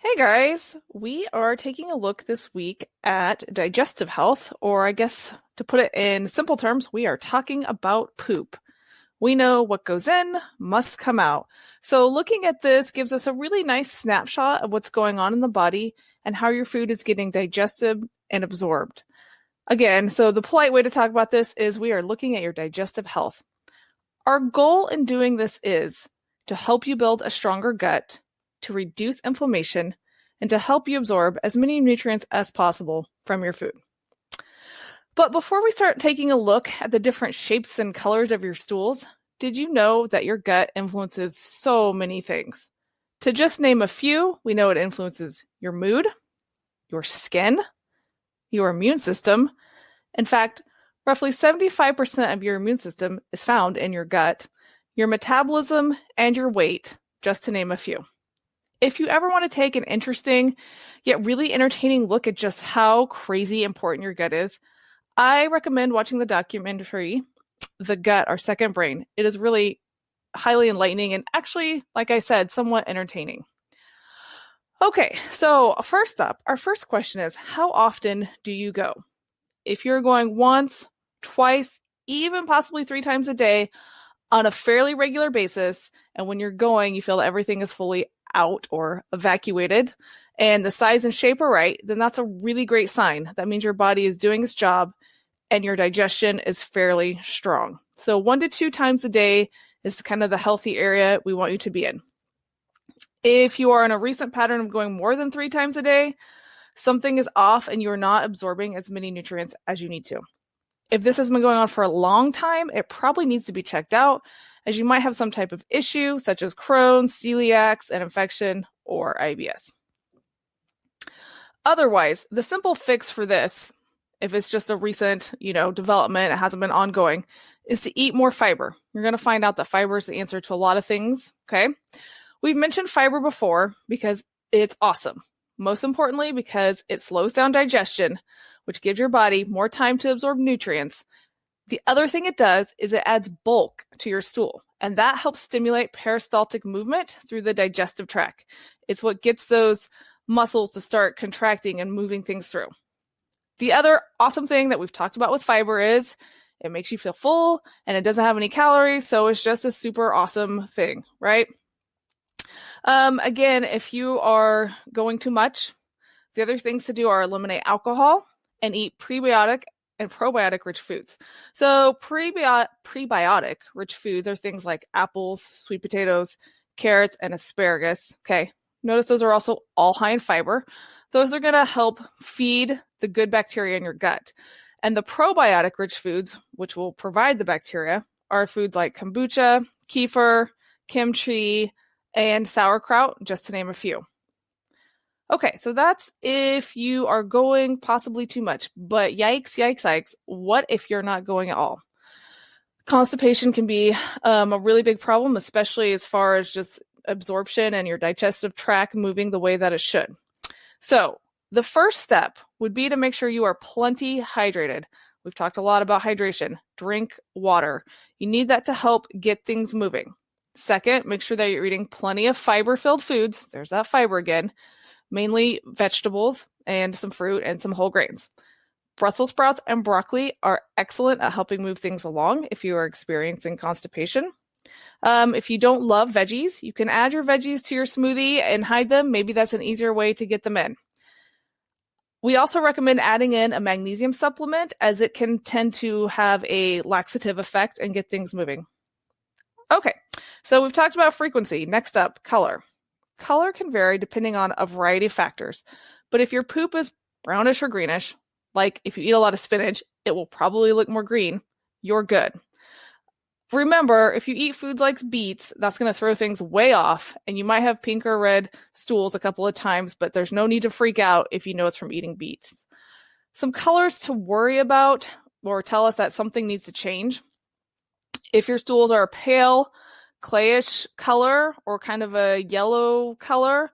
Hey guys, we are taking a look this week at digestive health, or I guess to put it in simple terms, we are talking about poop. We know what goes in must come out. So looking at this gives us a really nice snapshot of what's going on in the body and how your food is getting digested and absorbed. Again, so the polite way to talk about this is we are looking at your digestive health. Our goal in doing this is to help you build a stronger gut, to reduce inflammation, and to help you absorb as many nutrients as possible from your food. But before we start taking a look at the different shapes and colors of your stools, did you know that your gut influences so many things? To just name a few, we know it influences your mood, your skin, your immune system. In fact, roughly 75% of your immune system is found in your gut, your metabolism, and your weight, just to name a few. If you ever want to take an interesting yet really entertaining look at just how crazy important your gut is, I recommend watching the documentary, The Gut, Our Second Brain. It is really highly enlightening and actually, like I said, somewhat entertaining. Okay, so first up, our first question is, how often do you go? If you're going once, twice, even possibly 3 times a day on a fairly regular basis, and when you're going, you feel that everything is fully out or evacuated, and the size and shape are right, then that's a really great sign. That means your body is doing its job and your digestion is fairly strong. So 1 to 2 times a day is kind of the healthy area we want you to be in. If you are in a recent pattern of going more than 3 times a day, something is off and you're not absorbing as many nutrients as you need to. If this has been going on for a long time, it probably needs to be checked out, as you might have some type of issue such as Crohn's, celiac, an infection, or IBS. Otherwise, the simple fix for this, if it's just a recent, development, it hasn't been ongoing, is to eat more fiber. You're going to find out that fiber is the answer to a lot of things, okay? We've mentioned fiber before because it's awesome. Most importantly, because it slows down digestion, which gives your body more time to absorb nutrients. The other thing it does is it adds bulk to your stool, and that helps stimulate peristaltic movement through the digestive tract. It's what gets those muscles to start contracting and moving things through. The other awesome thing that we've talked about with fiber is it makes you feel full and it doesn't have any calories, so it's just a super awesome thing, right? Again, if you are going too much, the other things to do are eliminate alcohol and eat prebiotic and probiotic rich foods. So prebiotic rich foods are things like apples, sweet potatoes, carrots, and asparagus. Okay. Notice those are also all high in fiber. Those are going to help feed the good bacteria in your gut. And the probiotic rich foods, which will provide the bacteria, are foods like kombucha, kefir, kimchi, and sauerkraut, just to name a few. Okay, so that's if you are going possibly too much, but yikes, yikes, yikes, what if you're not going at all? Constipation can be a really big problem, especially as far as just absorption and your digestive tract moving the way that it should. So the first step would be to make sure you are plenty hydrated. We've talked a lot about hydration. Drink water. You need that to help get things moving. Second, make sure that you're eating plenty of fiber-filled foods. There's that fiber again. Mainly vegetables and some fruit and some whole grains. Brussels sprouts and broccoli are excellent at helping move things along if you are experiencing constipation. If you don't love veggies, you can add your veggies to your smoothie and hide them. Maybe that's an easier way to get them in. We also recommend adding in a magnesium supplement, as it can tend to have a laxative effect and get things moving. Okay, so we've talked about frequency. Next up, color. Color can vary depending on a variety of factors, but if your poop is brownish or greenish, like if you eat a lot of spinach, it will probably look more green, you're good. Remember, if you eat foods like beets, that's going to throw things way off, and you might have pink or red stools a couple of times, but there's no need to freak out if you know it's from eating beets. Some colors to worry about or tell us that something needs to change. If your stools are a pale, clayish color or kind of a yellow color,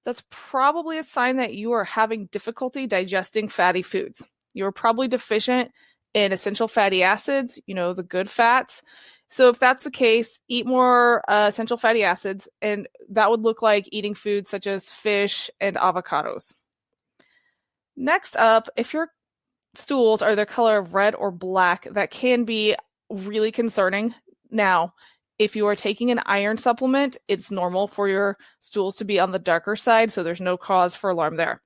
that's probably a sign that you are having difficulty digesting fatty foods. You're probably deficient in essential fatty acids, the good fats. So if that's the case, eat more essential fatty acids, and that would look like eating foods such as fish and avocados. Next up, if your stools are the color of red or black, that can be really concerning. Now, if you are taking an iron supplement, it's normal for your stools to be on the darker side, so there's no cause for alarm there.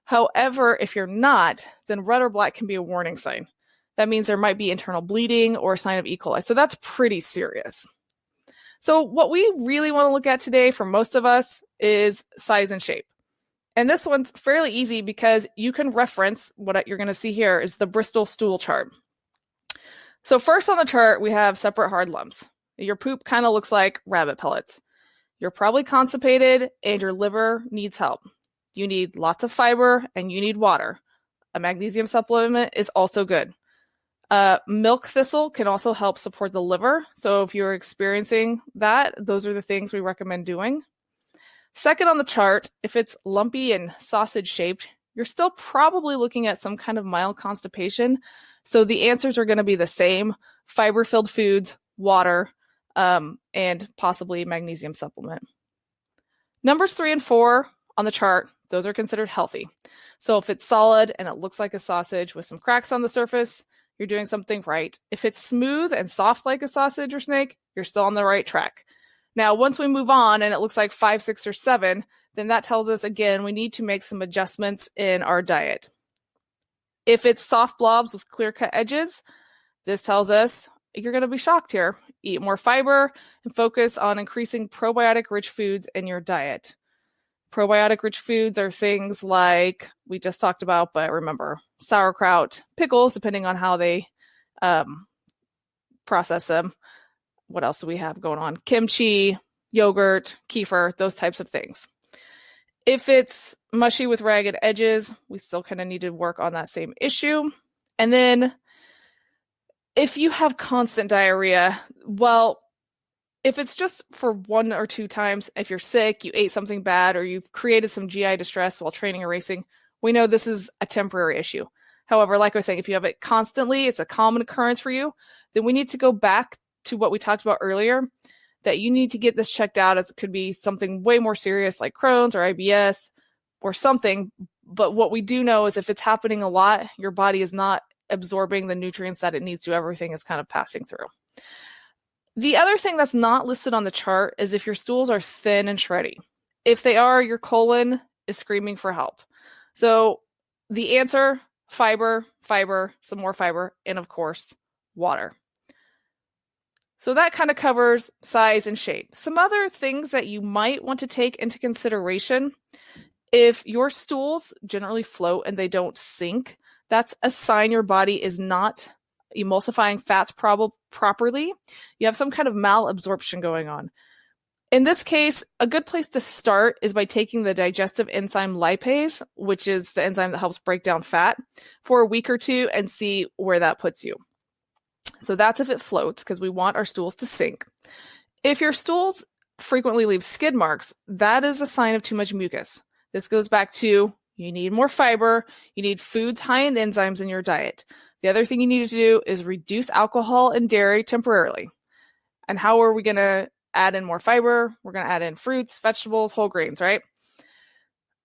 However, if you're not, then red or black can be a warning sign. That means there might be internal bleeding or a sign of E. coli, so that's pretty serious. So what we really want to look at today for most of us is size and shape. And this one's fairly easy because you can reference what you're going to see here is the Bristol stool chart. So first on the chart, we have separate hard lumps. Your poop kind of looks like rabbit pellets. You're probably constipated and your liver needs help. You need lots of fiber and you need water. A magnesium supplement is also good. Milk thistle can also help support the liver. So if you're experiencing that, those are the things we recommend doing. Second on the chart, if it's lumpy and sausage shaped, you're still probably looking at some kind of mild constipation. So the answers are going to be the same: fiber-filled foods, water, and possibly magnesium supplement. Numbers 3 and 4 on the chart, those are considered healthy. So if it's solid and it looks like a sausage with some cracks on the surface, you're doing something right. If it's smooth and soft like a sausage or snake, you're still on the right track. Now, once we move on and it looks like 5, 6, or 7, then that tells us, again, we need to make some adjustments in our diet. If it's soft blobs with clear-cut edges, this tells us you're going to be shocked here. Eat more fiber and focus on increasing probiotic-rich foods in your diet. Probiotic-rich foods are things like we just talked about, but remember, sauerkraut, pickles, depending on how they process them. What else do we have going on? Kimchi, yogurt, kefir, those types of things. If it's mushy with ragged edges, we still kind of need to work on that same issue. And then if you have constant diarrhea, well, if it's just for 1 or 2 times, if you're sick, you ate something bad, or you've created some GI distress while training or racing, we know this is a temporary issue. However, like I was saying, if you have it constantly, it's a common occurrence for you, then we need to go back to what we talked about earlier, that you need to get this checked out, as it could be something way more serious like Crohn's or IBS or something. But what we do know is if it's happening a lot, your body is not absorbing the nutrients that it needs to. Everything is kind of passing through. The other thing that's not listed on the chart is if your stools are thin and shreddy. If they are, your colon is screaming for help. So the answer: fiber, some more fiber, and of course, water. So that kind of covers size and shape. Some other things that you might want to take into consideration: if your stools generally float and they don't sink, that's a sign your body is not emulsifying fats properly. You have some kind of malabsorption going on. In this case, a good place to start is by taking the digestive enzyme lipase, which is the enzyme that helps break down fat, for a week or 2 and see where that puts you. So that's if it floats, because we want our stools to sink. If your stools frequently leave skid marks, that is a sign of too much mucus. This goes back to you need more fiber, you need foods high in enzymes in your diet. The other thing you need to do is reduce alcohol and dairy temporarily. And how are we going to add in more fiber? We're going to add in fruits, vegetables, whole grains, right?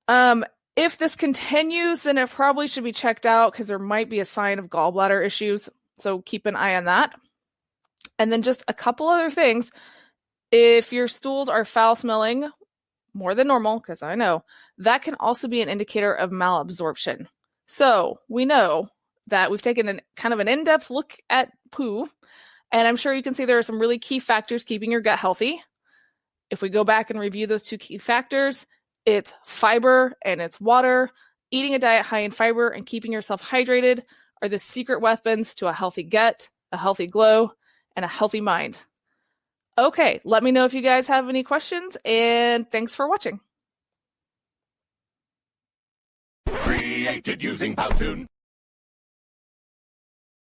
If this continues, then it probably should be checked out, because there might be a sign of gallbladder issues. So keep an eye on that. And then just a couple other things. If your stools are foul smelling more than normal, because I know, that can also be an indicator of malabsorption. So we know that we've taken kind of an in-depth look at poo, and I'm sure you can see there are some really key factors keeping your gut healthy. If we go back and review those 2 key factors, it's fiber and it's water. Eating a diet high in fiber and keeping yourself hydrated are the secret weapons to a healthy gut, a healthy glow, and a healthy mind. Okay, let me know if you guys have any questions, and thanks for watching. Created using Powtoon.